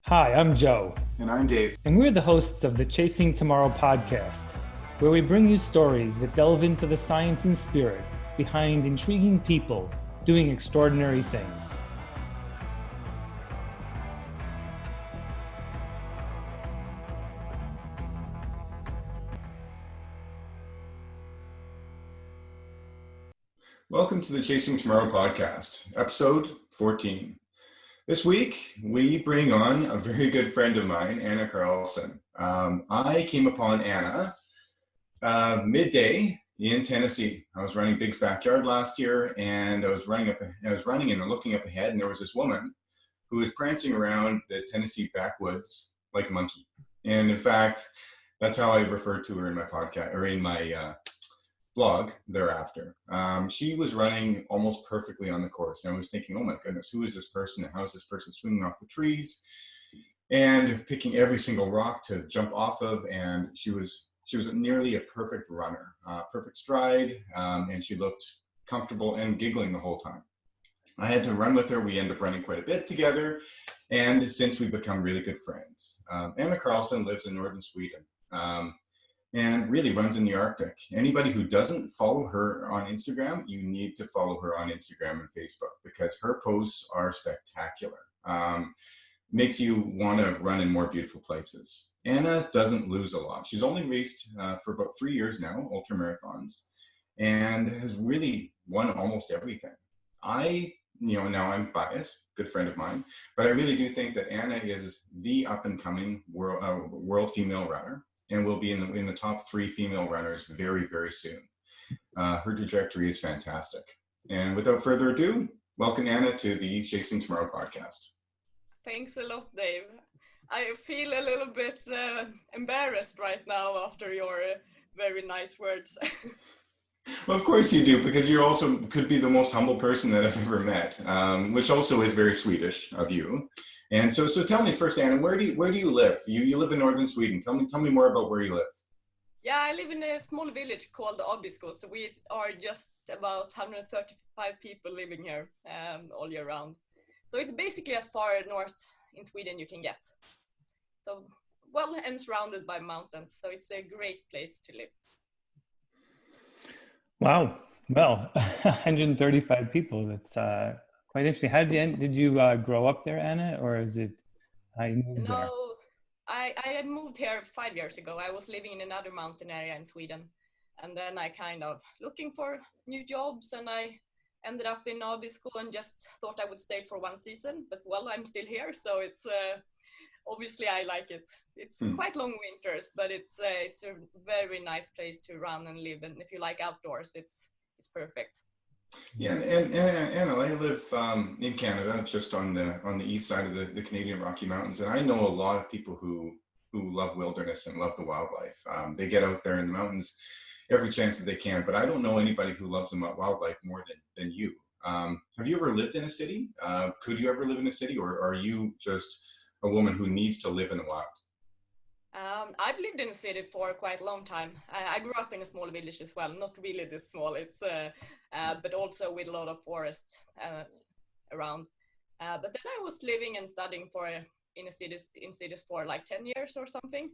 Hi, I'm Joe. And I'm Dave. And we're the hosts of the Chasing Tomorrow podcast, where we bring you stories that delve into the science and spirit behind intriguing people doing extraordinary things. Welcome to the Chasing Tomorrow podcast, episode 14. This week, we bring on a very good friend of mine, Anna Carlsson. I came upon Anna midday in Tennessee. I was running Big's Backyard last year, and I was running and looking up ahead, and there was this woman who was prancing around the Tennessee backwoods like a monkey. And in fact, that's how I referred to her in my podcast, or in my blog thereafter. She was running almost perfectly on the course. And I was thinking, oh my goodness, who is this person? And how is this person swinging off the trees and picking every single rock to jump off of? And she was nearly a perfect runner, perfect stride, and she looked comfortable and giggling the whole time. I had to run with her. We ended up running quite a bit together. And since we've become really good friends. Anna Carlsson lives in northern Sweden. And really runs in the Arctic. Anybody who doesn't follow her on Instagram, you need to follow her on Instagram and Facebook because her posts are spectacular. Makes you want to run in more beautiful places. Anna doesn't lose a lot. She's only raced for about 3 years now, ultramarathons, and has really won almost everything. Now I'm biased, good friend of mine, but I really do think that Anna is the up-and-coming world female runner, and will be in the top 3 female runners very, very soon. Her trajectory is fantastic. And without further ado, welcome Anna to the Chasing Tomorrow podcast. Thanks a lot, Dave. I feel a little bit embarrassed right now after your very nice words. Well, of course you do, because you also could be the most humble person that I've ever met, which also is very Swedish of you. And so tell me first, Anna, where do you live? You live in northern Sweden. Tell me more about where you live. Yeah, I live in a small village called Abisko. So we are just about 135 people living here all year round. So it's basically as far north in Sweden you can get. So and surrounded by mountains. So it's a great place to live. Wow. Well, 135 people. That's quite interesting. How did you grow up there, Anna, or is it you moved there? No, I moved here 5 years ago. I was living in another mountain area in Sweden, and then I kind of looking for new jobs, and I ended up in Abisko and just thought I would stay for 1 season. But I'm still here, so it's obviously I like it. It's quite long winters, but it's a very nice place to run and live, and if you like outdoors, it's perfect. Yeah, and Anna, I live in Canada, just on the east side of the Canadian Rocky Mountains, and I know a lot of people who love wilderness and love the wildlife. They get out there in the mountains every chance that they can, but I don't know anybody who loves the wildlife more than you. Have you ever lived in a city? Could you ever live in a city, or are you just a woman who needs to live in the wild? I've lived in a city for quite a long time. I grew up in a small village as well, not really this small. It's but also with a lot of forests around. But then I was living and studying in cities for like 10 years or something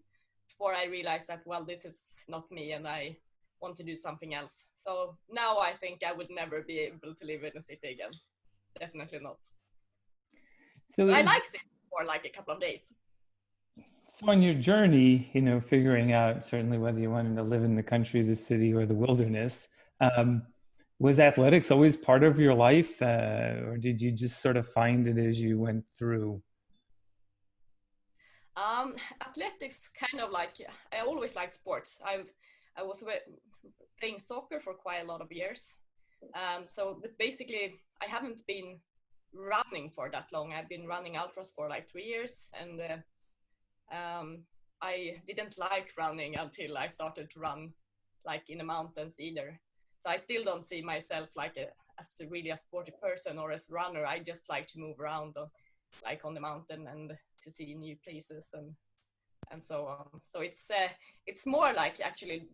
before I realized that this is not me and I want to do something else. So now I think I would never be able to live in a city again. Definitely not. So I like cities for like a couple of days. So on your journey, figuring out certainly whether you wanted to live in the country, the city, or the wilderness, was athletics always part of your life, or did you just sort of find it as you went through? Athletics, kind of like, I always liked sports. I was playing soccer for quite a lot of years. But basically, I haven't been running for that long. I've been running ultras for like 3 years, and I didn't like running until I started to run like in the mountains either. So I still don't see myself like as really a sporty person or as a runner. I just like to move around like on the mountain and to see new places and so on. So it's more like actually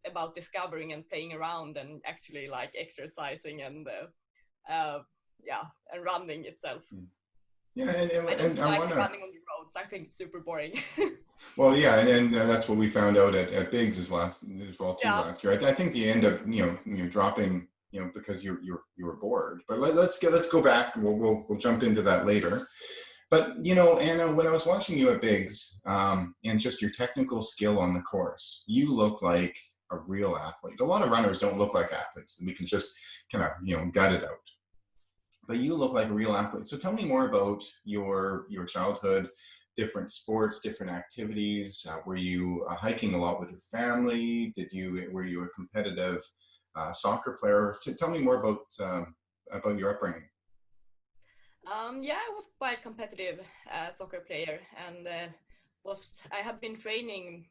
about discovering and playing around and actually like exercising and and running itself. Yeah, I don't like running on the road. dogs. I think it's super boring. Well, yeah, and that's what we found out at Biggs as well too Yeah. last year. I think you end up dropping because you were bored. But let's go back. We'll jump into that later. But Anna, when I was watching you at Biggs, and just your technical skill on the course, you look like a real athlete. A lot of runners don't look like athletes, and we can just kind of gut it out. But you look like a real athlete. So tell me more about your childhood, different sports, different activities. Were you hiking a lot with your family? Were you a competitive soccer player? Tell me more about your upbringing. Yeah, I was quite competitive soccer player, and I have been training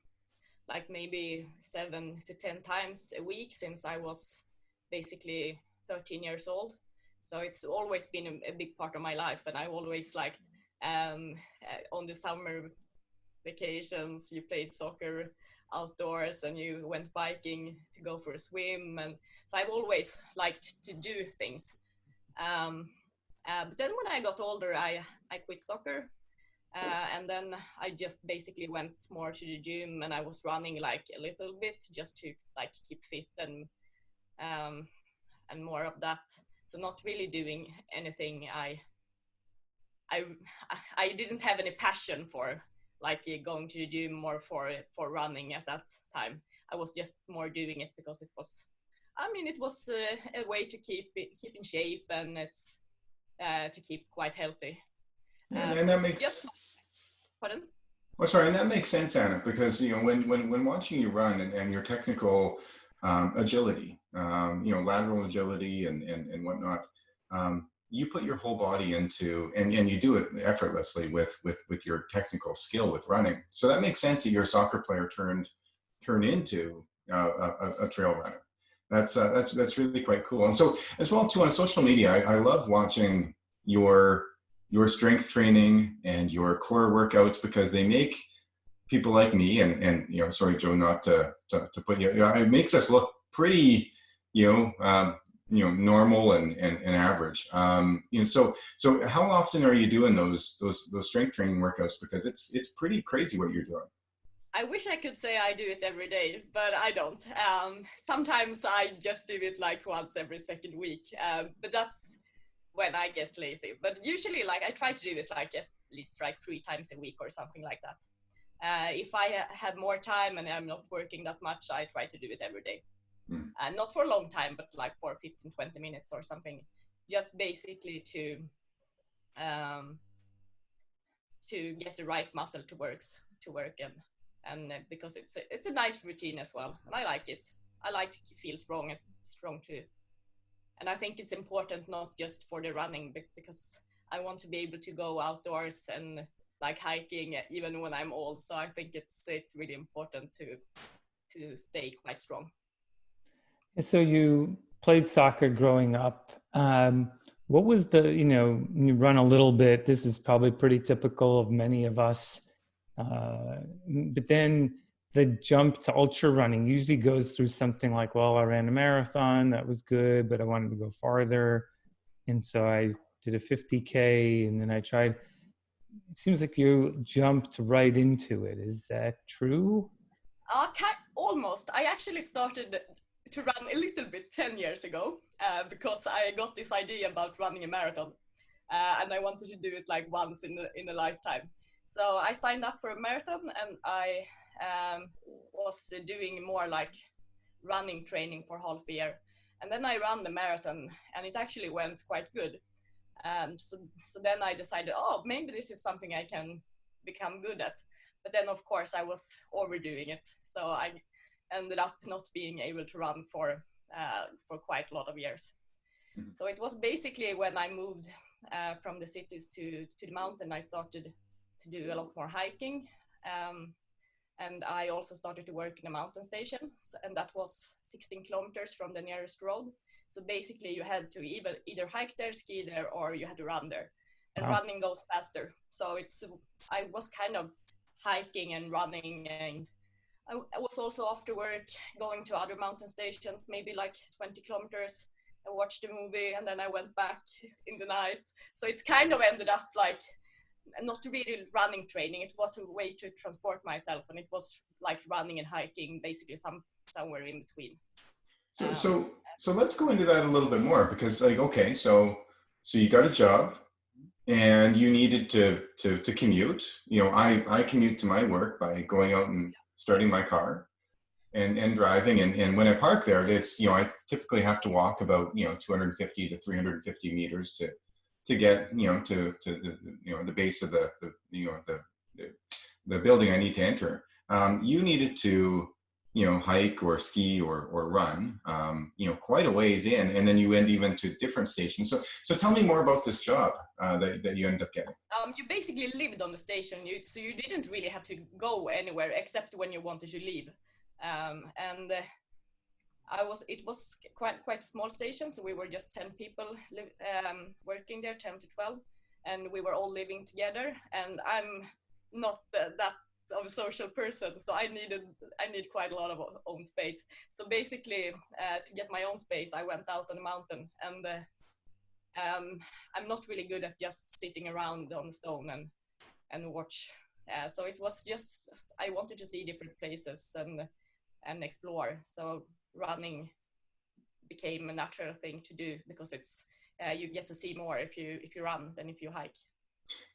like maybe 7 to 10 times a week since I was basically 13 years old. So it's always been a big part of my life, and I always liked on the summer vacations you played soccer outdoors and you went biking to go for a swim, and so I've always liked to do things. But then when I got older, I quit soccer, and then I just basically went more to the gym, and I was running like a little bit just to like keep fit and more of that. So not really doing anything. I didn't have any passion for like going to the gym or for running at that time. I was just more doing it because it was a way to keep in shape, and it's to keep quite healthy. And So that it's makes just pardon. Well, sorry, and that makes sense, Anna, because when watching you run and your technical agility, lateral agility and whatnot, you put your whole body into, and you do it effortlessly with your technical skill with running. So that makes sense that you're a soccer player turned into a trail runner. That's really quite cool. And so as well too on social media, I love watching your strength training and your core workouts because they make people like me and sorry Joe, not to put you, it makes us look pretty normal and average. So how often are you doing those strength training workouts, because it's pretty crazy what you're doing? I wish I could say I do it every day, but I don't. Sometimes I just do it like once every second week, but that's when I get lazy. But usually, like I try to do it like at least like 3 times a week or something like that. If I have more time and I'm not working that much, I try to do it every day. Not for a long time, but like for 15-20 minutes or something, just basically to get the right muscle to work and because it's a nice routine as well, and I like it. I like to feel strong too. And I think it's important not just for the running, because I want to be able to go outdoors and like hiking even when I'm old. So I think it's really important to stay quite strong. So you played soccer growing up. What was you run a little bit. This is probably pretty typical of many of us. But then the jump to ultra running usually goes through something like, well, I ran a marathon, that was good, but I wanted to go farther. And so I did a 50K, and then I tried. It seems like you jumped right into it. Is that true? Almost. I actually started to run a little bit 10 years ago because I got this idea about running a marathon, and I wanted to do it like once in a lifetime. So I signed up for a marathon, and I was doing more like running training for half a year. And then I ran the marathon, and it actually went quite good. So then I decided, maybe this is something I can become good at. But then, of course, I was overdoing it. So I ended up not being able to run for quite a lot of years. So it was basically when I moved from the cities to the mountain, I started to do a lot more hiking. And I also started to work in a mountain station, and that was 16 kilometers from the nearest road. So basically you had to either hike there, ski there, or you had to run there. And Wow. running goes faster. So I was kind of hiking and running, and I was also after work going to other mountain stations, maybe like 20 kilometers. I watched a movie, and then I went back in the night. So it's kind of ended up like not really running training. It was a way to transport myself, and it was like running and hiking, basically somewhere in between. So, Um, so, so let's go into that a little bit more because, like, okay, so you got a job and you needed to commute. You know, I commute to my work by going out and starting my car and driving. And when I park there, it's, you know, I typically have to walk about, you know, 250 to 350 meters to get, you know, to the, you know, the base of the you know, the, the building I need to enter. You needed to, you know, hike or ski or run, you know, quite a ways in, and then you end even to different stations. So tell me more about this job that you ended up getting. you basically lived on the station, so you didn't really have to go anywhere except when you wanted to leave. And it was quite a small station, so we were just 10 people working there, 10 to 12, and we were all living together. And I'm not that of a social person, so I need quite a lot of own space. So basically, to get my own space, I went out on the mountain, and I'm not really good at just sitting around on the stone and watch. So it was just, I wanted to see different places and explore. So running became a natural thing to do because it's you get to see more if you run than if you hike.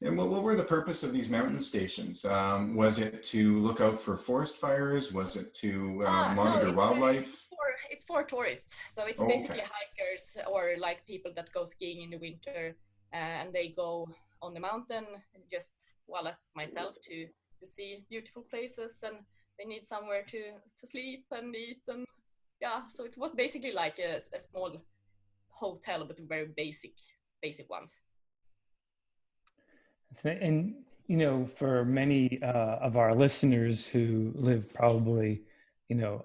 And what were the purpose of these mountain stations? Was it to look out for forest fires? Was it to No, monitor wildlife? it's for tourists. So it's Oh, basically okay. hikers or like people that go skiing in the winter, and they go on the mountain just well as myself to see beautiful places, and they need somewhere to sleep and eat, and yeah. So it was basically like a small hotel, but very basic ones. And, you know, for many of our listeners who live probably, you know,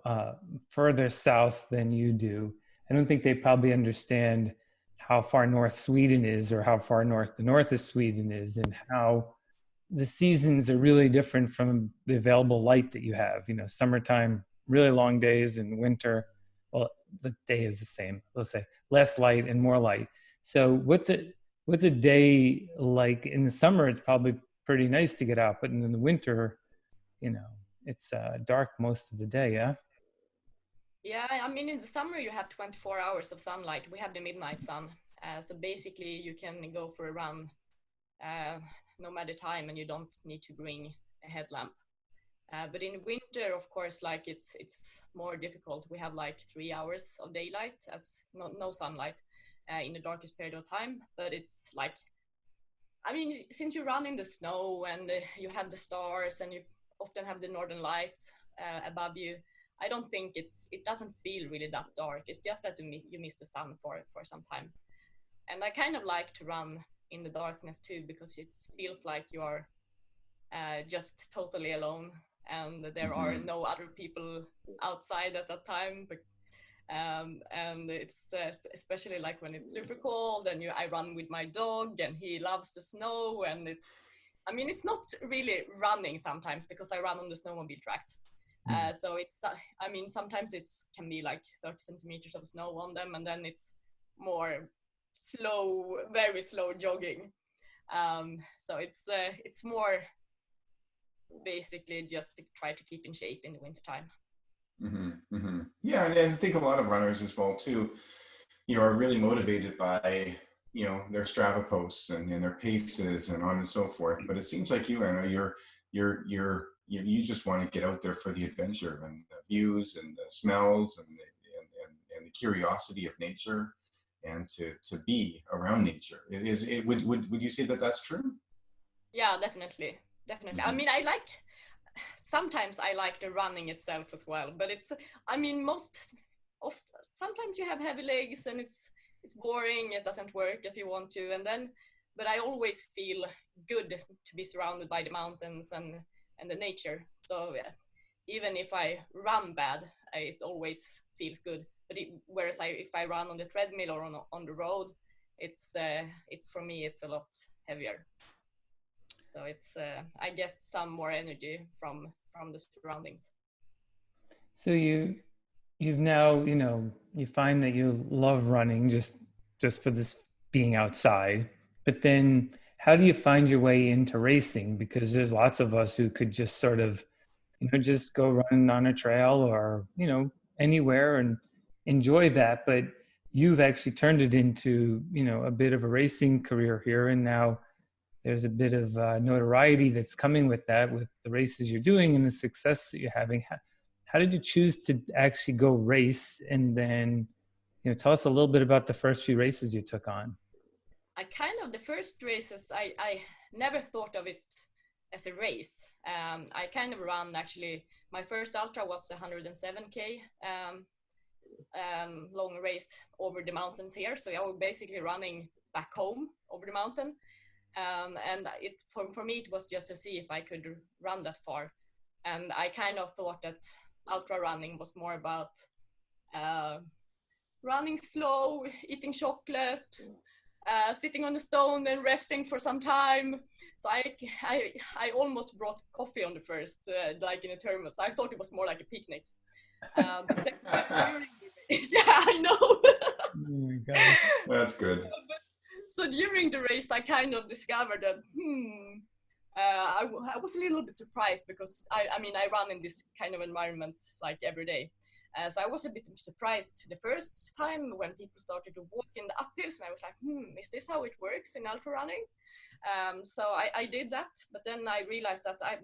further south than you do, I don't think they probably understand how far north Sweden is or how far north the north of Sweden is and how the seasons are really different from the available light that you have. You know, summertime, really long days, and winter, well, the day is the same. Let's say less light and more light. So what's a day like in the summer? It's probably pretty nice to get out, but in the winter, you know, it's dark most of the day. Yeah. Yeah, I mean, in the summer you have 24 hours of sunlight. We have the midnight sun. So basically you can go for a run uh, no matter time, and you don't need to bring a headlamp. But in winter, of course, like it's more difficult. We have like 3 hours of daylight as no sunlight in the darkest period of time. But it's like, I mean, since you run in the snow and you have the stars and you often have the northern lights above you, I don't think it doesn't feel really that dark. It's just that you miss the sun for some time. And I kind of like to run in the darkness too, because it feels like you are just totally alone, and there are Mm-hmm. no other people outside at that time. And it's especially like when it's super cold, and I run with my dog, and he loves the snow, and I mean, it's not really running sometimes because I run on the snowmobile tracks. So it's, I mean, sometimes it's can be like 30 centimeters of snow on them, and then it's more slow, very slow jogging. So it's more basically just to try to keep in shape in the wintertime. Mm-hmm. Mm-hmm. Yeah, and I think a lot of runners as well too, you know, are really motivated by, you know, their Strava posts and their paces and on and so forth. But it seems like you, Anna, you just want to get out there for the adventure and the views and the smells and the curiosity of nature, and to be around nature. Is it would you say that that's true? Yeah, definitely. I Mm-hmm. mean, sometimes I like the running itself as well, but it's, I mean, sometimes you have heavy legs and it's boring, it doesn't work as you want to, and then, but I always feel good to be surrounded by the mountains and the nature. So yeah, even if I run bad, it always feels good. But whereas if I run on the treadmill or on the road, it's for me it's a lot heavier. So it's I get some more energy from the surroundings. So you've now, you know, you find that you love running just for this being outside, but then how do you find your way into racing? Because there's lots of us who could just sort of, just go run on a trail or, anywhere and enjoy that. But you've actually turned it into, a bit of a racing career here. And now there's a bit of notoriety that's coming with that, with the races you're doing and the success that you're having. How did you choose to actually go race? And then, tell us a little bit about the first few races you took on. The first races, I never thought of it as a race. I kind of ran, actually, my first ultra was 107K long race over the mountains here. So I was basically running back home over the mountain. And for me, it was just to see if I could run that far. And I kind of thought that ultra running was more about running slow, eating chocolate, sitting on a stone and resting for some time. So I almost brought coffee on the first, like in a thermos. I thought it was more like a picnic. But then yeah, I know. Oh my God. That's good. So during the race, I kind of discovered that, I was a little bit surprised because I run in this kind of environment like every day. So I was a bit surprised the first time when people started to walk in the uphills, and I was like, is this how it works in ultra running? So I did that, but then I realized that I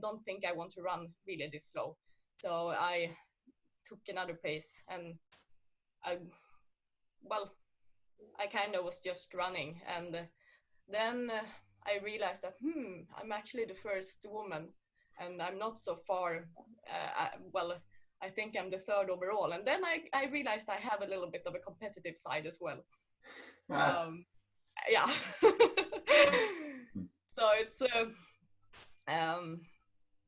don't think I want to run really this slow. So I took another pace, and I kind of was just running, and then I realized that I'm actually the first woman, and I'm not so far. I think I'm the third overall, and then I realized I have a little bit of a competitive side as well. Yeah. So it's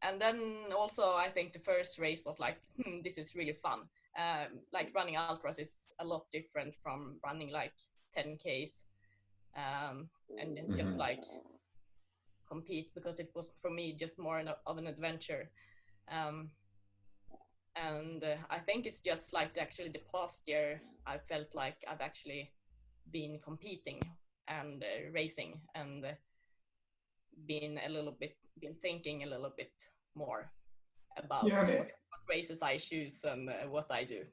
and then also I think the first race was like, this is really fun. Like running ultras is a lot different from running like 10Ks, and just like compete, because it was for me just more of an adventure. And I think it's just like actually the past year I felt like I've actually been competing and racing, and been thinking a little bit more about what races I choose and what I do.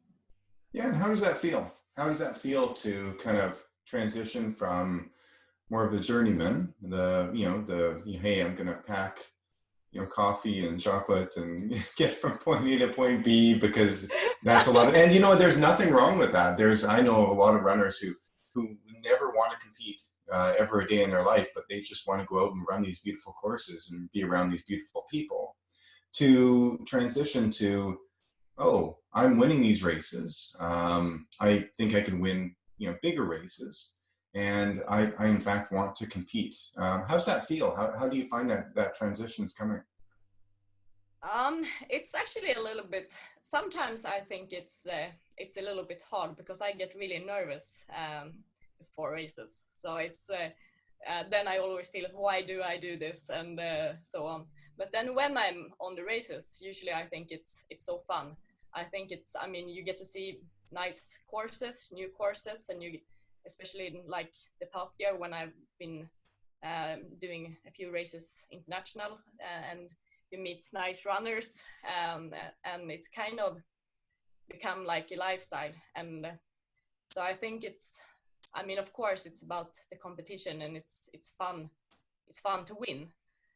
Yeah, and how does that feel? How does that feel to kind of transition from more of the journeyman, hey, I'm gonna pack, coffee and chocolate and get from point A to point B, because that's a lot of, and there's nothing wrong with that. I know a lot of runners who never want to compete ever a day in their life, but they just want to go out and run these beautiful courses and be around these beautiful people. To transition to, oh, I'm winning these races. I think I can win, bigger races, and I in fact want to compete. How's that feel? How do you find that transition is coming? It's actually a little bit. Sometimes I think it's a little bit hard, because I get really nervous before races. So it's then I always feel, why do I do this, and so on. But then when I'm on the races, usually I think it's so fun. I think you get to see nice courses, new courses, and you, especially in like the past year when I've been doing a few races international, and you meet nice runners, and it's kind of become like a lifestyle. And so I think of course it's about the competition, and it's fun to win,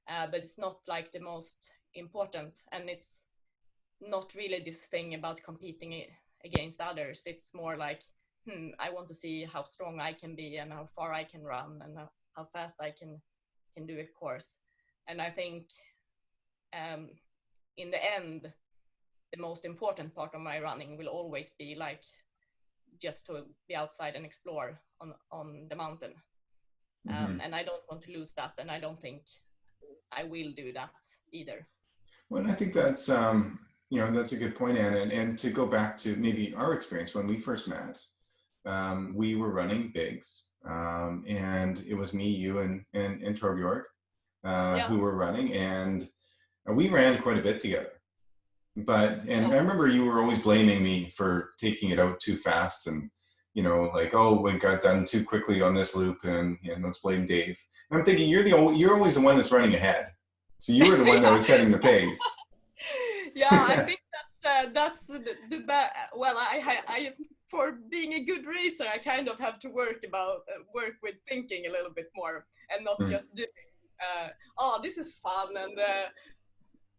but it's not like the most important, and it's not really this thing about competing against others. It's more like, I want to see how strong I can be, and how far I can run, and how fast I can do a course. And I think in the end, the most important part of my running will always be like just to be outside and explore on the mountain. And I don't want to lose that, and I don't think I will do that either. Well, I think that's that's a good point, Anna. And to go back to maybe our experience when we first met, we were running bigs, and it was me, you, and Torbjörg who were running, and we ran quite a bit together. I remember you were always blaming me for taking it out too fast, and like, oh, we got done too quickly on this loop, and let's blame Dave. And I'm thinking you're always the one that's running ahead, so you were the one that Yeah. was setting the pace. Yeah, I think that's well, I for being a good racer, I kind of have to work with thinking a little bit more and not Mm. just doing. Oh, this is fun, and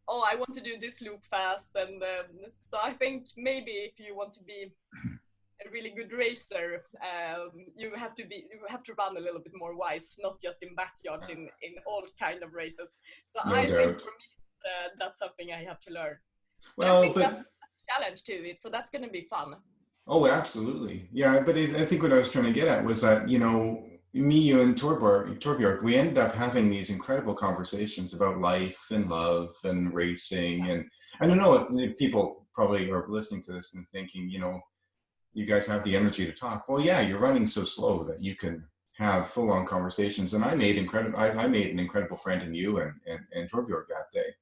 oh, I want to do this loop fast, and so I think maybe if you want to be a really good racer, you have to run a little bit more wise, not just in backyards, in all kind of races. So No I think doubt. for me, that's something I have to learn. But I Well, think but that's a challenge to it, so that's going to be fun. oh, absolutely. Yeah, but I think what I was trying to get at was that, me, you, and Torbjörg, we ended up having these incredible conversations about life and love and racing. And I don't know if people probably are listening to this and thinking, you guys have the energy to talk. Well, yeah, you're running so slow that you can have full-on conversations. And I made an incredible friend in you and Torbjörg that day,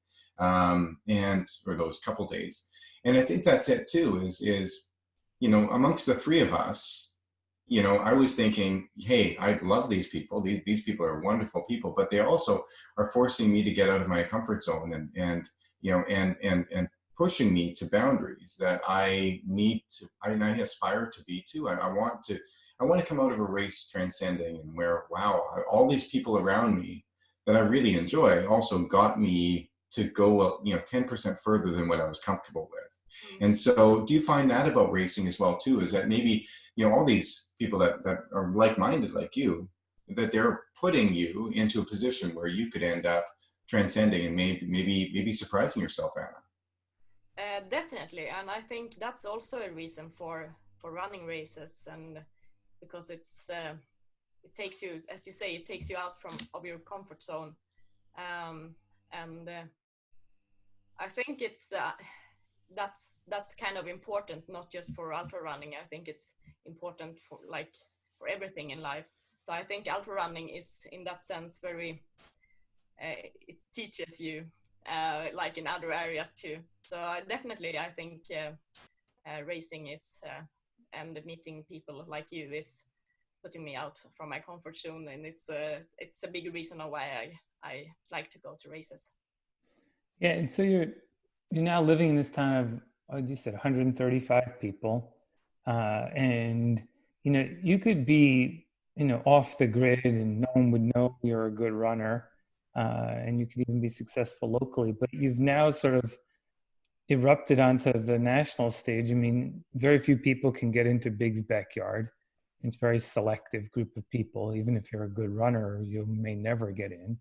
and or those couple days. And I think that's it too. Is amongst the three of us, I was thinking, hey, I love these people. These people are wonderful people, but they also are forcing me to get out of my comfort zone and pushing me to boundaries that I need to, and I aspire to be to. I want to come out of a race transcending, and where, wow, all these people around me that I really enjoy also got me to go, 10% further than what I was comfortable with. Mm. And so do you find that about racing as well too? Is that maybe, all these people that are like-minded like you, that they're putting you into a position where you could end up transcending and maybe surprising yourself, Anna? Definitely, and I think that's also a reason for running races, and because it takes you, as you say, it takes you out of your comfort zone, and I think it's that's kind of important, not just for ultra running. I think it's important for everything in life. So I think ultra running is in that sense very it teaches you like in other areas too. So definitely I think racing is and meeting people like you is putting me out from my comfort zone, and it's a big reason why I like to go to races. Yeah, and so you're now living in this town of, what you said, 135 people, and you could be off the grid and no one would know you're a good runner, and you could even be successful locally. But you've now sort of erupted onto the national stage. I mean, very few people can get into Big's backyard. It's a very selective group of people. Even if you're a good runner, you may never get in.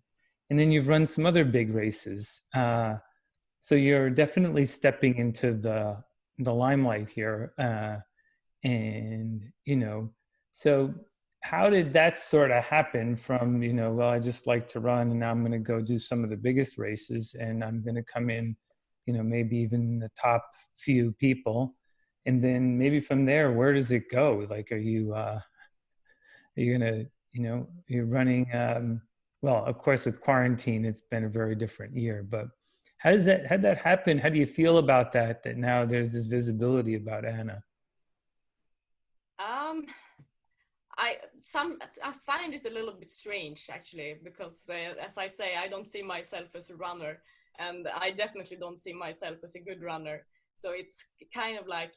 And then you've run some other big races. So you're definitely stepping into the limelight here. And, so how did that sort of happen from, well, I just like to run and now I'm going to go do some of the biggest races and I'm going to come in, maybe even the top few people. And then maybe from there, where does it go? Like, are you going to, you're running, well, of course, with quarantine, it's been a very different year, but how'd that happen? How do you feel about that now there's this visibility about Anna? I find it a little bit strange actually, because as I say, I don't see myself as a runner, and I definitely don't see myself as a good runner. So it's kind of like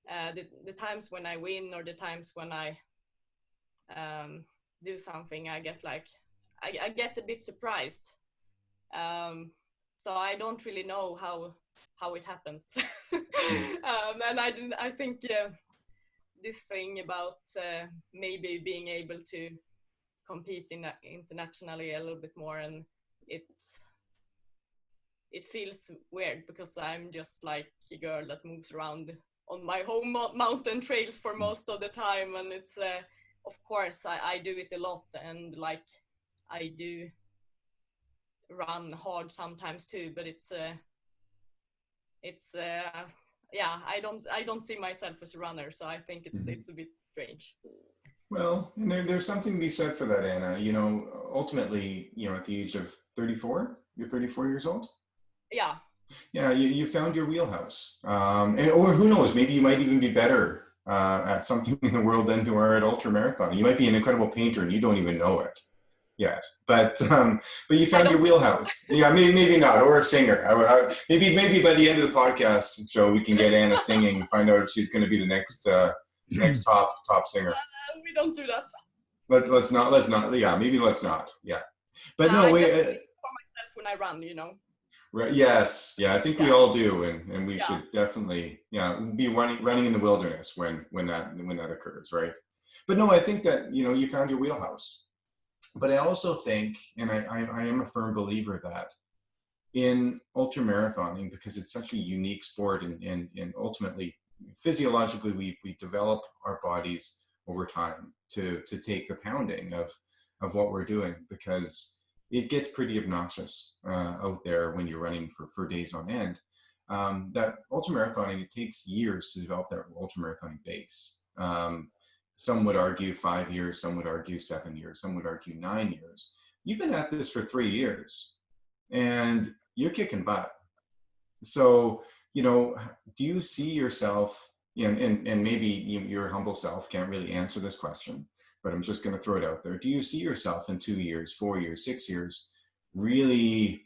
the times when I win or the times when I do something, I get I get a bit surprised. So I don't really know how it happens. And I think this thing about maybe being able to compete internationally a little bit more, and it feels weird because I'm just like a girl that moves around on my home mountain trails for most of the time, and it's of course I do it a lot, and like I do run hard sometimes too, but it's yeah, I don't see myself as a runner, so I think it's a bit strange. Well, and there's something to be said for that, Anna. Ultimately, at the age of 34, you're 34 years old. Yeah. Yeah, you found your wheelhouse, or who knows, maybe you might even be better at something in the world than you are at ultramarathon. You might be an incredible painter and you don't even know it yet, but you I found your don't think so. wheelhouse. Yeah, maybe not, or a singer. Maybe by the end of the podcast, Joe, we can get Anna singing, find out if she's going to be the next top singer. We don't do that. Let's not. Yeah, maybe let's not. Yeah, but no, I we. just do it for myself when I run, you know. Right, yes, yeah, I think we Yeah, all do, and we yeah, should definitely, yeah, be running in the wilderness when that occurs, right? But no, I think that you found your wheelhouse. But I also think, and I am a firm believer that in ultramarathoning, because it's such a unique sport, and ultimately physiologically we develop our bodies over time to take the pounding of what we're doing, because it gets pretty obnoxious out there when you're running for days on end. That ultramarathoning, it takes years to develop that ultramarathoning base. Some would argue 5 years, some would argue 7 years, some would argue 9 years. You've been at this for 3 years and you're kicking butt. So, do you see yourself, and maybe your humble self can't really answer this question, but I'm just going to throw it out there. Do you see yourself in 2 years, 4 years, 6 years, really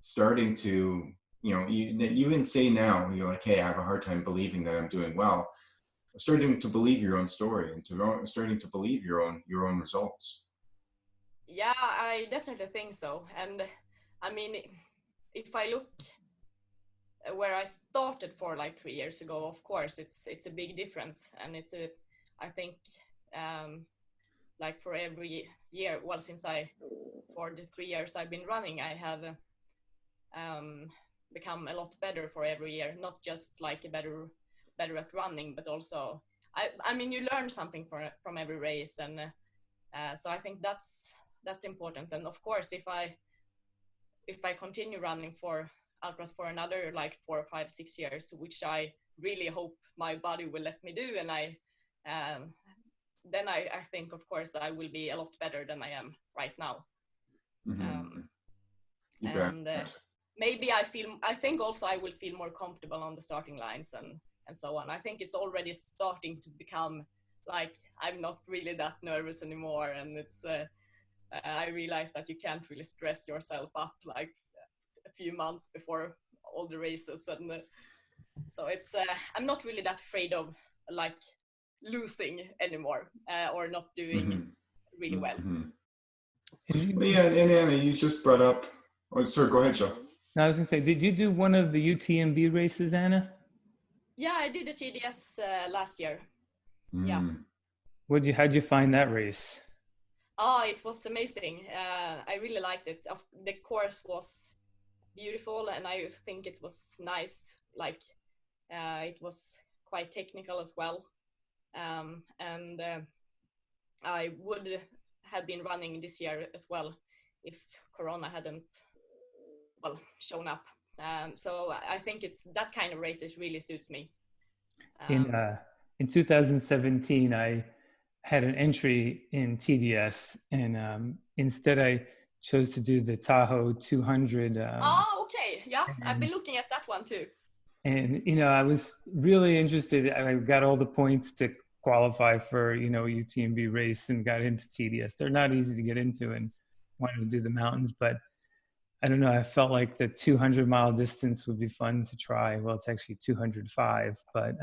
starting to, you even say now, you're like, hey, I have a hard time believing that I'm doing well, starting to believe your own story and starting to believe your own results? yeah. I definitely think so. And I mean, if I look where I started for like 3 years ago, of course, it's a big difference, and I think like for every year, well, for the 3 years I've been running, I have become a lot better for every year. Not just like better at running, but also I mean, you learn something from every race, and so I think that's important. And of course, if I continue running for ultras for another like 4, 5, 6 years, which I really hope my body will let me do, and then I think, of course, I will be a lot better than I am right now. Mm-hmm. And maybe I think also I will feel more comfortable on the starting lines and so on. I think it's already starting to become like I'm not really that nervous anymore, and it's I realized that you can't really stress yourself up like a few months before all the races, and so it's I'm not really that afraid of like losing anymore or not doing really well. Well, yeah, and Anna, you just brought up. Oh, sorry, go ahead, Joe. I was gonna say, did you do one of the UTMB races, Anna? Yeah, I did a TDS last year. Mm. Yeah. How'd you find that race? Oh, it was amazing. I really liked it. The course was beautiful, and I think it was nice. Like it was quite technical as well, and I would have been running this year as well if Corona hadn't shown up. So I think it's that kind of races really suits me. In 2017, I had an entry in TDS, and instead I chose to do the Tahoe 200. Oh, okay. Yeah, I've been looking at that one too. And I was really interested. I got all the points to qualify for UTMB race and got into TDS. They're not easy to get into, and wanted to do the mountains, but I don't know. I felt like the 200-mile distance would be fun to try. Well, it's actually 205, but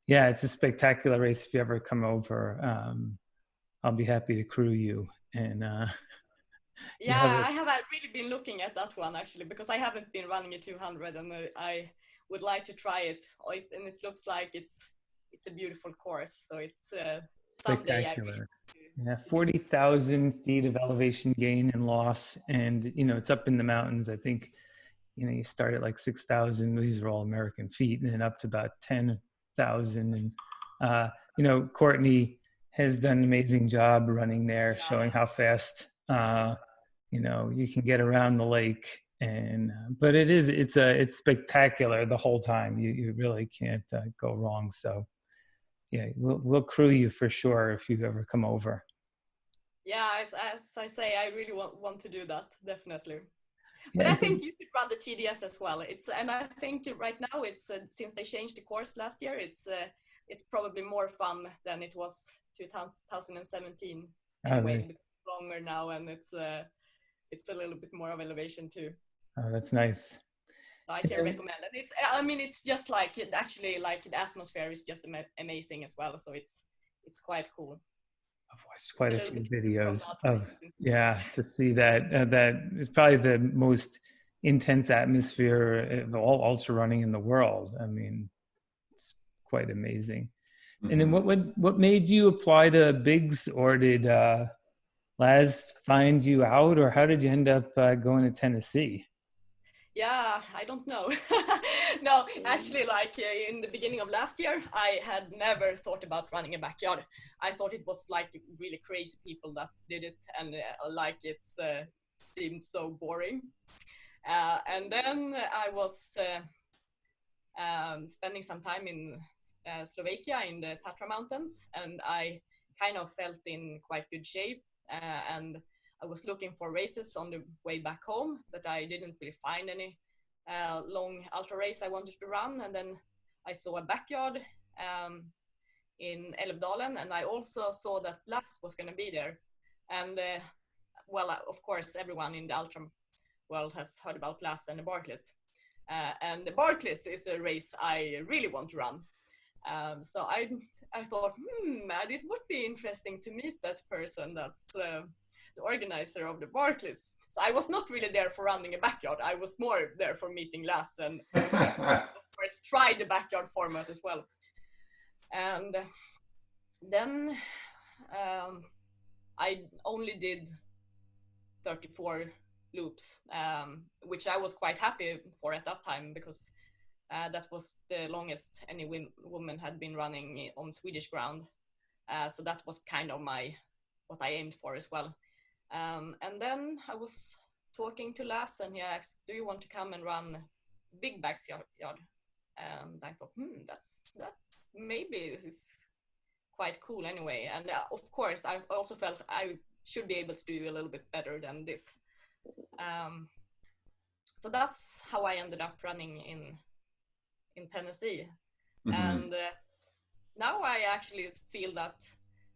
yeah, it's a spectacular race. If you ever come over, I'll be happy to crew you. And yeah, I have really been looking at that one actually, because I haven't been running a 200, and I would like to try it. And it looks like it's a beautiful course. So it's spectacular. Yeah, 40,000 feet of elevation gain and loss, and it's up in the mountains. I think you start at like 6,000. These are all American feet, and then up to about 10,000. And Courtney has done an amazing job running there, showing how fast you can get around the lake. And but it's spectacular the whole time. You really can't go wrong. So yeah, we'll crew you for sure if you ever come over. Yeah, as I say, I really want to do that, definitely. But I think you should run the TDS as well. And I think right now it's since they changed the course last year, it's probably more fun than it was 2017 Oh, anyway, because it's longer now, and it's a little bit more of elevation too. oh, that's nice. So I can recommend it. It's just like it actually, like the atmosphere is just amazing as well. So it's quite cool. I've watched quite a few videos of, distance. yeah, to see that. That is probably the most intense atmosphere of all ultra running in the world. I mean, it's quite amazing. And then what made you apply to Biggs, or did Laz find you out, or how did you end up going to Tennessee? Yeah, I don't know. No, actually, like in the beginning of last year, I had never thought about running a backyard. I thought it was like really crazy people that did it, and like it's seemed so boring. And then I was spending some time in Slovakia in the Tatra Mountains, and I kind of felt in quite good shape. And I was looking for races on the way back home, but I didn't really find any long ultra race I wanted to run. And then I saw a backyard in Älvdalen, and I also saw that Lass was going to be there. And well, of course, everyone in the ultra world has heard about Lass and the Barclays. And the Barclays is a race I really want to run. So I thought, it would be interesting to meet that person that's the organizer of the Barclays. So I was not really there for running a backyard. I was more there for meeting Lass and of course try the backyard format as well. And then I only did 34 loops, which I was quite happy for at that time, because that was the longest any woman had been running on Swedish ground. So that was kind of what I aimed for as well. And then I was talking to Lass, and he asked, do you want to come and run big backyard? And I thought, that maybe this is quite cool anyway. And of course, I also felt I should be able to do a little bit better than this. So that's how I ended up running in Tennessee. And now I actually feel that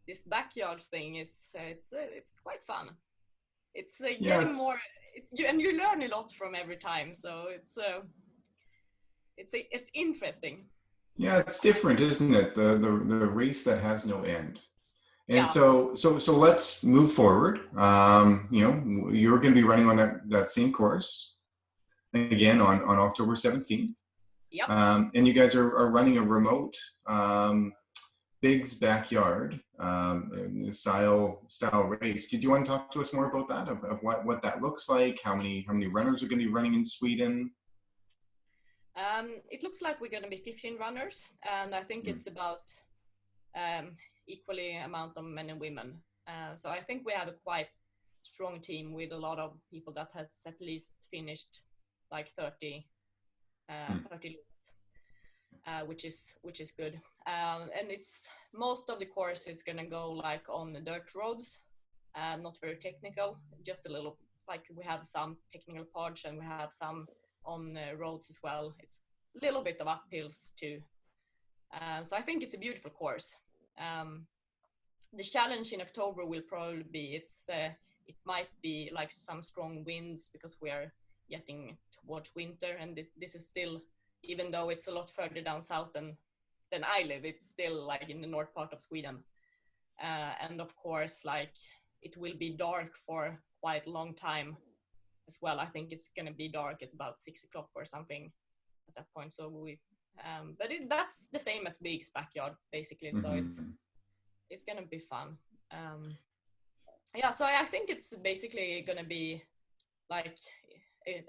this backyard thing is it's quite fun. It's getting more, and you learn a lot from every time. So it's interesting. Yeah, it's different, isn't it? The race that has no end. And so let's move forward. You're going to be running on that same course again on October 17th. Yep. And you guys are running a remote Biggs backyard style race. Did you want to talk to us more about that, of what that looks like? How many runners are going to be running in Sweden? It looks like we're going to be 15 runners, and I think it's about equally amount of men and women. So I think we have a quite strong team with a lot of people that has at least finished like 30 loops, which is good. And it's most of the course is going to go like on the dirt roads, not very technical, just a little, like we have some technical parts and we have some on roads as well. It's a little bit of uphills too. So I think it's a beautiful course. The challenge in October will probably be, it might be like some strong winds because we are getting towards winter, and this is still, even though it's a lot further down south than I live, it's still like in the north part of Sweden. And of course, like it will be dark for quite a long time as well. I think it's going to be dark at about 6 o'clock or something at that point. So but that's the same as Biggs backyard basically. So it's going to be fun. So I think it's basically going to be like,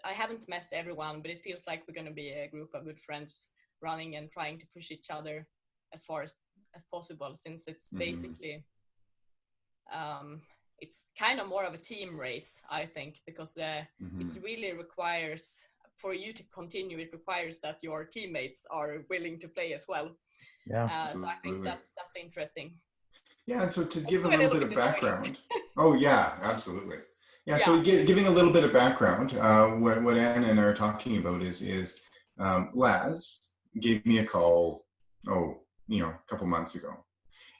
I haven't met everyone, but it feels like we're going to be a group of good friends running and trying to push each other as far as possible, since it's basically it's kind of more of a team race, I think, because it really requires, for you to continue, it requires that your teammates are willing to play as well. So I think that's interesting. Yeah, and so to give a little bit of background. Oh yeah, absolutely. Yeah, so giving a little bit of background, what Anna and I are talking about is Laz gave me a call, a couple months ago,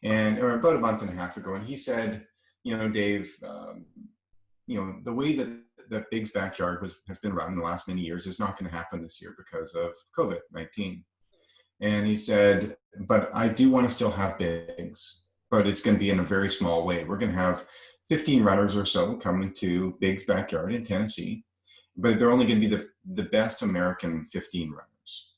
or about a month and a half ago, and he said, Dave, the way that Big's Backyard has been run in the last many years is not going to happen this year because of COVID-19. And he said, but I do want to still have Big's, but it's going to be in a very small way. We're going to have 15 runners or so coming to Big's Backyard in Tennessee, but they're only going to be the best American 15 runners.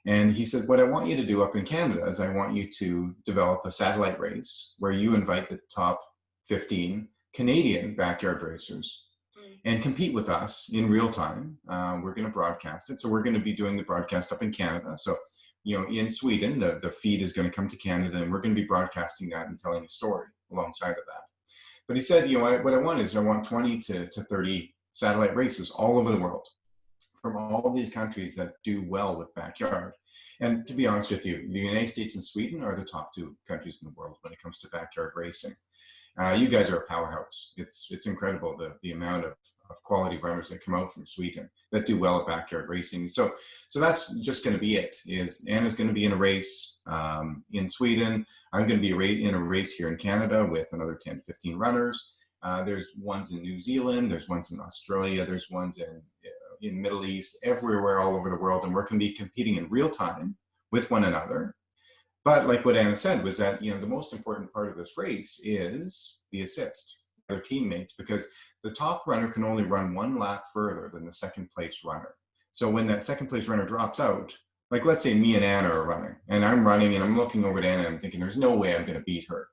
And he said, what I want you to do up in Canada is I want you to develop a satellite race where you invite the top 15 Canadian backyard racers and compete with us in real time. We're going to broadcast it. So we're going to be doing the broadcast up in Canada. So, in Sweden, the feed is going to come to Canada, and we're going to be broadcasting that and telling a story alongside of that. But he said, what I want is I want 20 to 30 satellite races all over the world from all of these countries that do well with backyard. And to be honest with you, the United States and Sweden are the top two countries in the world when it comes to backyard racing. You guys are a powerhouse. It's incredible the amount of quality runners that come out from Sweden that do well at backyard racing. So that's just going to be it. Is Anna's going to be in a race in Sweden. I'm going to be in a race here in Canada with another 10 to 15 runners. There's ones in New Zealand. There's ones in Australia. There's ones in Middle East, everywhere, all over the world, and we're going to be competing in real time with one another. But like what Anna said was that, the most important part of this race is the assist, their teammates, because the top runner can only run one lap further than the second place runner. So when that second place runner drops out, like let's say me and Anna are running, and I'm running and I'm looking over at Anna and I'm thinking, there's no way I'm going to beat her.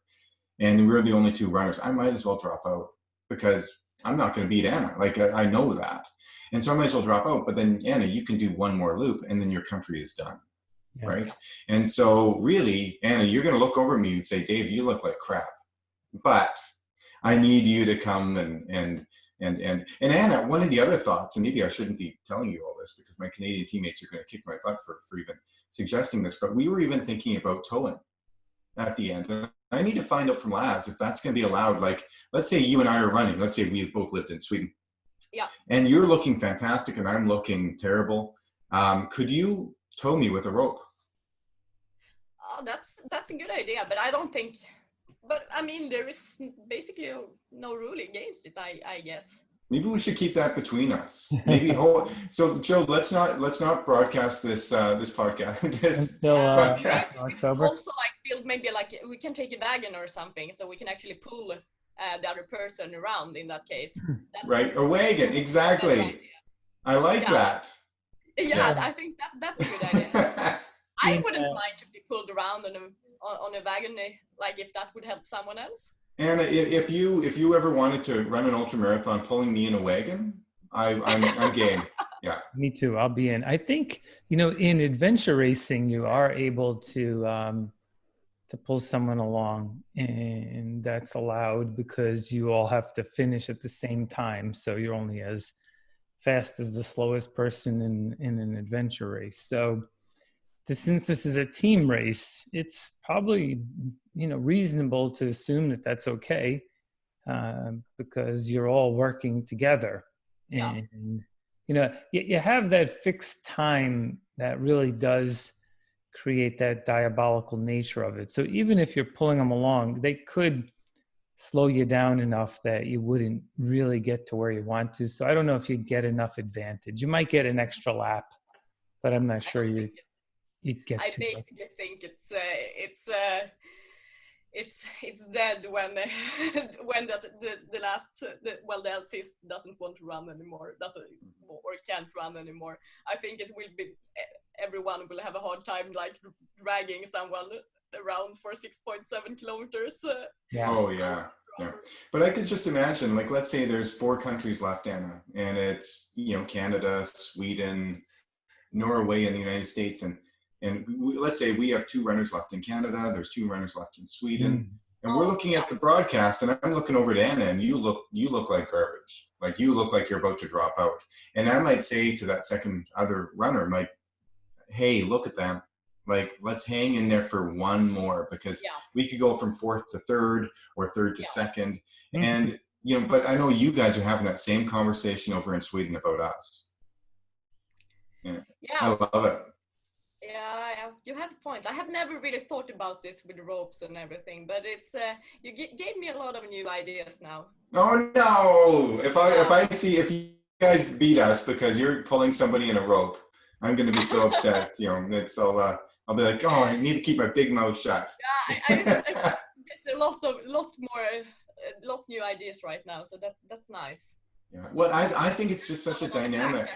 And we're the only two runners. I might as well drop out because I'm not going to beat Anna. Like I know that. And so I might as well drop out. But then Anna, you can do one more loop and then your country is done. Yeah. Right. And so really, Anna, you're going to look over at me and say, Dave, you look like crap, but I need you to come and Anna, one of the other thoughts, and maybe I shouldn't be telling you all this because my Canadian teammates are going to kick my butt for even suggesting this, but we were even thinking about towing at the end. And I need to find out from Laz if that's going to be allowed. Like, let's say you and I are running. Let's say we both lived in Sweden. Yeah. And you're looking fantastic and I'm looking terrible. Could you tow me with a rope? Oh, that's a good idea, but I don't think. But I mean, there is basically no rule against it. I guess. Maybe we should keep that between us. Maybe. So, Joe, let's not broadcast this podcast. Podcast. October. Also, build maybe we can take a wagon or something, so we can actually pull the other person around. In that case, right? A wagon, exactly. I like that. Yeah, I think that's a good idea. I wouldn't mind to be pulled around on a wagon, if that would help someone else. Anna, if you ever wanted to run an ultra marathon, pulling me in a wagon, I'm game. Yeah. Me too. I'll be in. I think in adventure racing, you are able to pull someone along, and that's allowed because you all have to finish at the same time. So you're only as fast as the slowest person in an adventure race. So since this is a team race, it's probably, reasonable to assume that that's okay because you're all working together. Yeah. And, you have that fixed time that really does create that diabolical nature of it. So even if you're pulling them along, they could slow you down enough that you wouldn't really get to where you want to. So I don't know if you'd get enough advantage. You might get an extra lap, but I'm not sure you'd get. I basically think it's dead when the assist doesn't want to run anymore, or can't run anymore. I think it will be everyone will have a hard time dragging someone around for 6.7 kilometers. Yeah. Oh yeah. Yeah. But I could just imagine, let's say there's 4 countries left, Anna, and it's, Canada, Sweden, Norway, and the United States. And let's say we have 2 runners left in Canada, there's 2 runners left in Sweden. And we're looking at the broadcast and I'm looking over at Anna and you look like garbage. Like you look like you're about to drop out. And I might say to that other runner, hey, look at them. Let's hang in there for one more because we could go from 4th to 3rd or 3rd to 2nd. Mm-hmm. And, but I know you guys are having that same conversation over in Sweden about us. Yeah. I love it. Yeah, you have point. I have never really thought about this with ropes and everything, but it's you gave me a lot of new ideas now. Oh no! If you guys beat us because you're pulling somebody in a rope, I'm going to be so upset. You know, I'll be like, oh, I need to keep my big mouth shut. Yeah, I get a lot new ideas right now, so that's nice. Yeah. Well, I think it's just such a dynamic.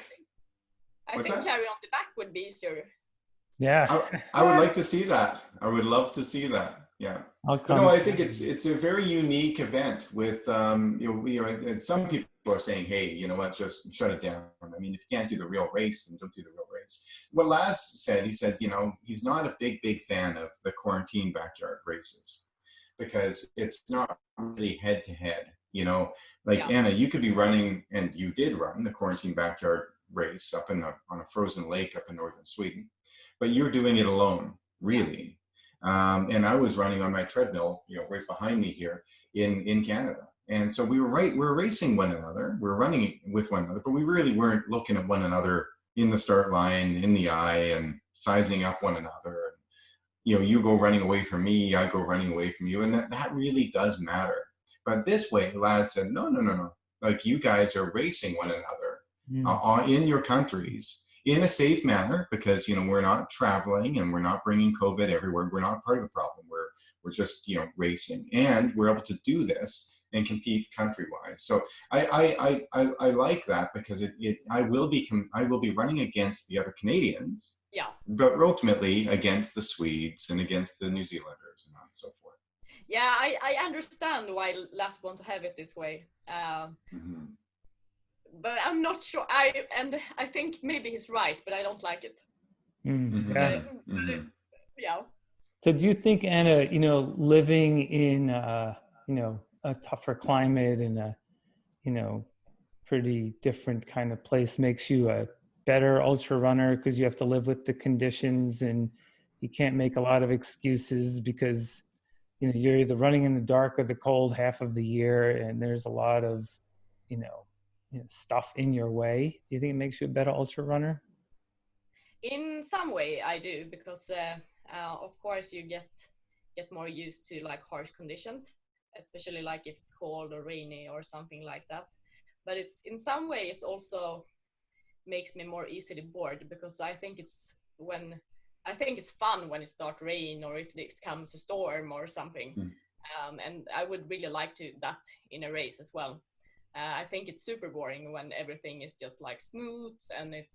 I think carry on the back would be easier. Yeah. I would like to see that. I would love to see that. Yeah. No, I think it's a very unique event with some people are saying, hey, you know what, just shut it down. I mean, if you can't do the real race, then don't do the real race. What Laz said, he said, you know, he's not a big fan of the quarantine backyard races because it's not really head to head. You know, like Anna, you could be running, and you did run the quarantine backyard race up on a frozen lake up in northern Sweden, but you're doing it alone, really. And I was running on my treadmill, you know, right behind me here in Canada. And so we were racing one another, we're running with one another, but we really weren't looking at one another in the start line, in the eye, and sizing up one another. And, you know, you go running away from me, I go running away from you, and that really does matter. But this way, Laz said, no. Like, you guys are racing one another in your countries in a safe manner, because, you know, we're not traveling and we're not bringing COVID everywhere. We're not part of the problem. We're just, you know, racing, and we're able to do this and compete country-wise. So I like that, because I will be running against the other Canadians, but ultimately against the Swedes and against the New Zealanders and so forth. Yeah, I understand why Laz want to have it this way. But I'm not sure. I think maybe he's right, but I don't like it. Yeah. So do you think, Anna, you know, living in you know, a tougher climate and a, you know, pretty different kind of place makes you a better ultra runner, because you have to live with the conditions and you can't make a lot of excuses, because, you know, you're either running in the dark or the cold half of the year, and there's a lot of, you know, stuff in your way? Do you think it makes you a better ultra runner? In some way I do, because of course you get more used to like harsh conditions, especially like if it's cold or rainy or something like that. But it's in some ways also makes me more easily bored, because I think it's fun when it starts rain, or if it comes a storm or something. And I would really like to that in a race as well. I think it's super boring when everything is just like smooth and it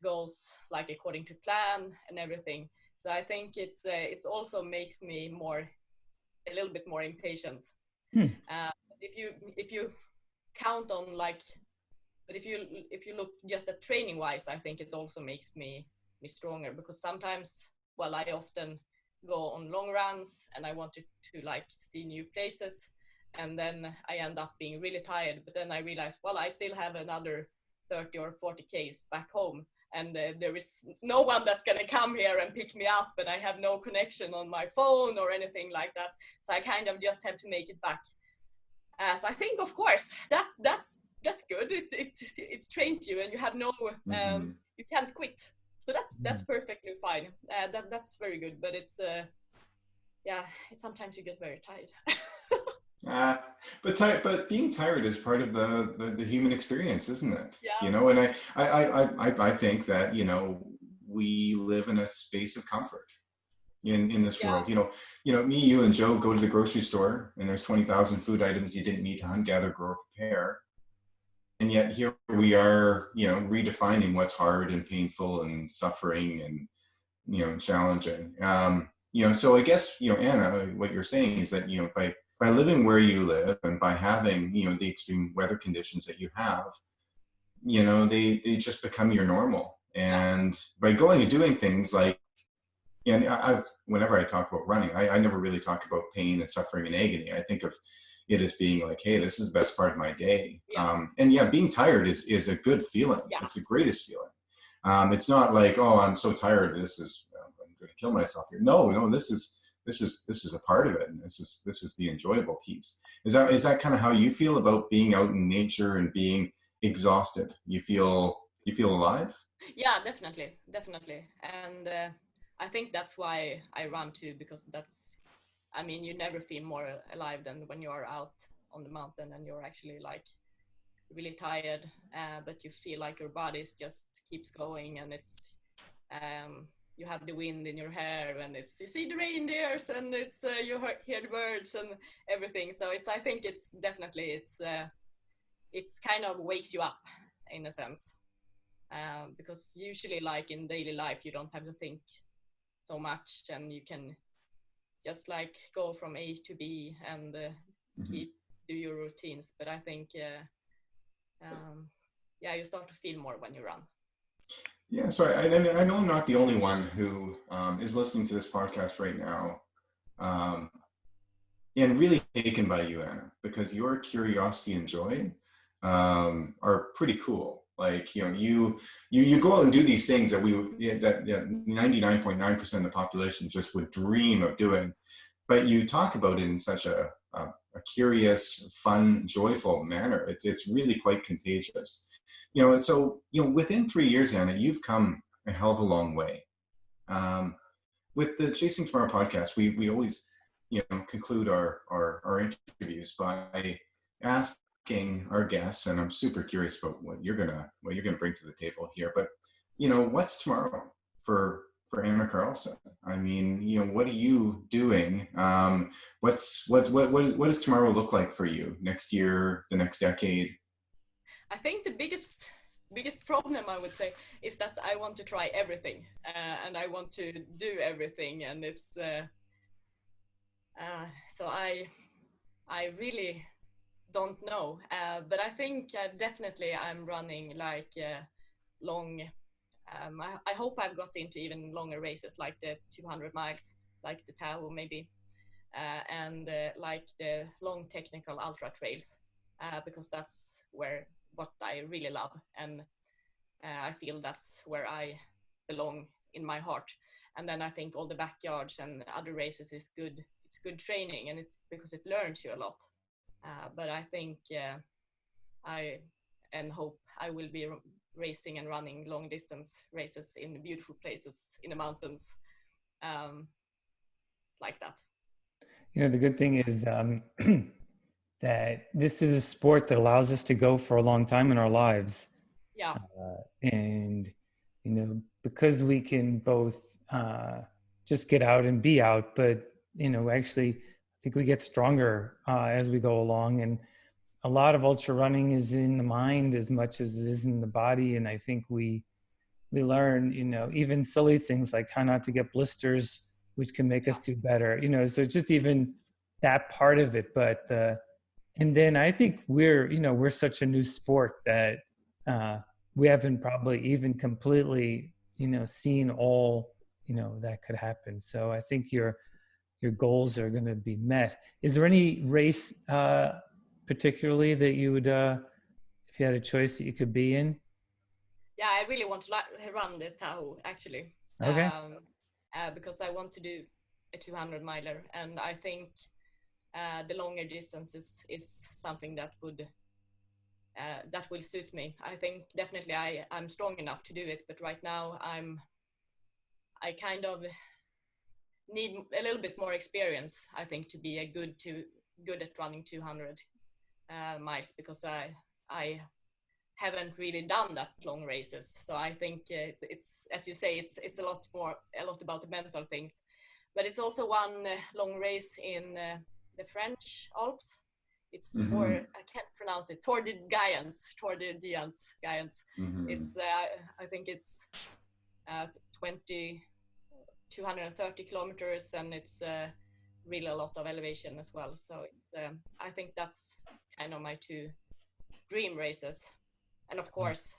goes like according to plan and everything. So I think it's also makes me a little bit more impatient. If you count on like, but if you look just at training wise, I think it also makes me stronger, because sometimes, well, I often go on long runs and I want to like see new places, and then I end up being really tired. But then I realize, well, I still have another 30 or 40 Ks back home, and there is no one that's going to come here and pick me up, and I have no connection on my phone or anything like that. So I kind of just have to make it back. So I think, of course, that's good. It trains you, and you have no you can't quit. So that's perfectly fine. That's very good. But it's sometimes you get very tired. But being tired is part of the human experience, isn't it? Yeah. You know, and I think that, you know, we live in a space of comfort in this world. You know, me, you, and Joe go to the grocery store, and there's 20,000 food items you didn't need to hunt, gather, grow, prepare, and yet here we are, you know, redefining what's hard and painful and suffering and, you know, challenging. You know, so I guess, you know, Anna, what you're saying is that, you know, by living where you live and by having, you know, the extreme weather conditions that you have, you know, they just become your normal. And by going and doing things like, and whenever I talk about running, I never really talk about pain and suffering and agony. I think of it as being like, hey, this is the best part of my day. And being tired is a good feeling. It's the greatest feeling. It's not like, oh, I'm so tired, I'm going to kill myself here. No, this is a part of it, and this is the enjoyable piece. Is that kind of how you feel about being out in nature and being exhausted? You feel alive? Yeah, definitely. And I think that's why I run too, because I mean, you never feel more alive than when you are out on the mountain and you're actually like really tired, but you feel like your body just keeps going, and it's you have the wind in your hair, and you see the reindeers, and you hear the birds and everything. So I think it's definitely it's kind of wakes you up in a sense, because usually like in daily life you don't have to think so much, and you can just like go from A to B and do your routines. But I think you start to feel more when you run. Yeah, so I know I'm not the only one who is listening to this podcast right now, and really taken by you, Anna, because your curiosity and joy are pretty cool. Like, you know, you go out and do these things that 99.9% of the population just would dream of doing, but you talk about it in such a curious, fun, joyful manner. It's really quite contagious. You know, so, you know, within 3 years, Anna, you've come a hell of a long way. With the Chasing Tomorrow podcast, we always, you know, conclude our interviews by asking our guests, and I'm super curious about what you're gonna bring to the table here. But, you know, what's tomorrow for Anna Carlsson? I mean, you know, what are you doing? What does tomorrow look like for you next year, the next decade? I think the biggest problem, I would say, is that I want to try everything, and I want to do everything, and it's so I really don't know, but I think definitely I'm running like long. I hope I've got into even longer races, like the 200 miles, like the Tahoe maybe, and like the long technical ultra trails, because that's what I really love, and I feel that's where I belong in my heart. And then I think all the backyards and other races is good. It's good training, and it's because it learns you a lot. But I think I hope I will be racing and running long distance races in beautiful places in the mountains, like that. You know, the good thing is that this is a sport that allows us to go for a long time in our lives. Yeah. And, you know, because we can both just get out and be out, but, you know, actually, I think we get stronger as we go along. And a lot of ultra running is in the mind as much as it is in the body. And I think we learn, you know, even silly things like how not to get blisters, which can make us do better, you know, so just even that part of it. But, and then I think we're such a new sport that we haven't probably even completely, you know, seen all, you know, that could happen. So I think your goals are going to be met. Is there any race particularly that you would, if you had a choice that you could be in? Yeah, I really want to run the Tahoe, actually. Okay. Because I want to do a 200 miler, and I think the longer distances is something that will suit me. I think definitely I'm strong enough to do it, but right now I kind of need a little bit more experience, I think, to be good at running 200 miles, because I haven't really done that long races. So I think it's as you say, it's a lot about the mental things. But it's also one long race in the French Alps. It's I can't pronounce it. Tour de Gaians. It's I think it's 230 kilometers, and it's really a lot of elevation as well. So I think that's kind of my two dream races. And of course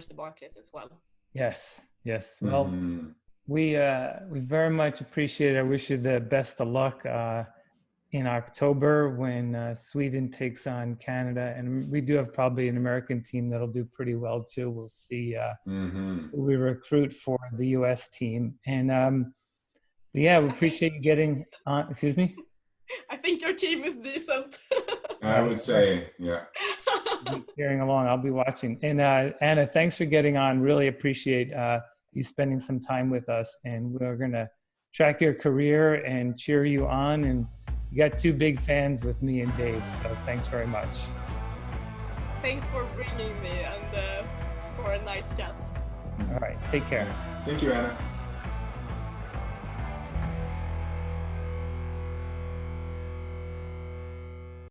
the Barclays as well. Yes. Well, we very much appreciate it. I wish you the best of luck in October when Sweden takes on Canada, and we do have probably an American team that'll do pretty well too. We'll see who we recruit for the U.S. team, and yeah, we appreciate you getting on. Excuse me. I think your team is decent. I would say, yeah. Carrying along, I'll be watching. And Anna, thanks for getting on. Really appreciate you spending some time with us, and we're going to track your career and cheer you on. And you got two big fans with me and Dave, so thanks very much. Thanks for bringing me and for a nice chat. All right, take care. Thank you, Anna.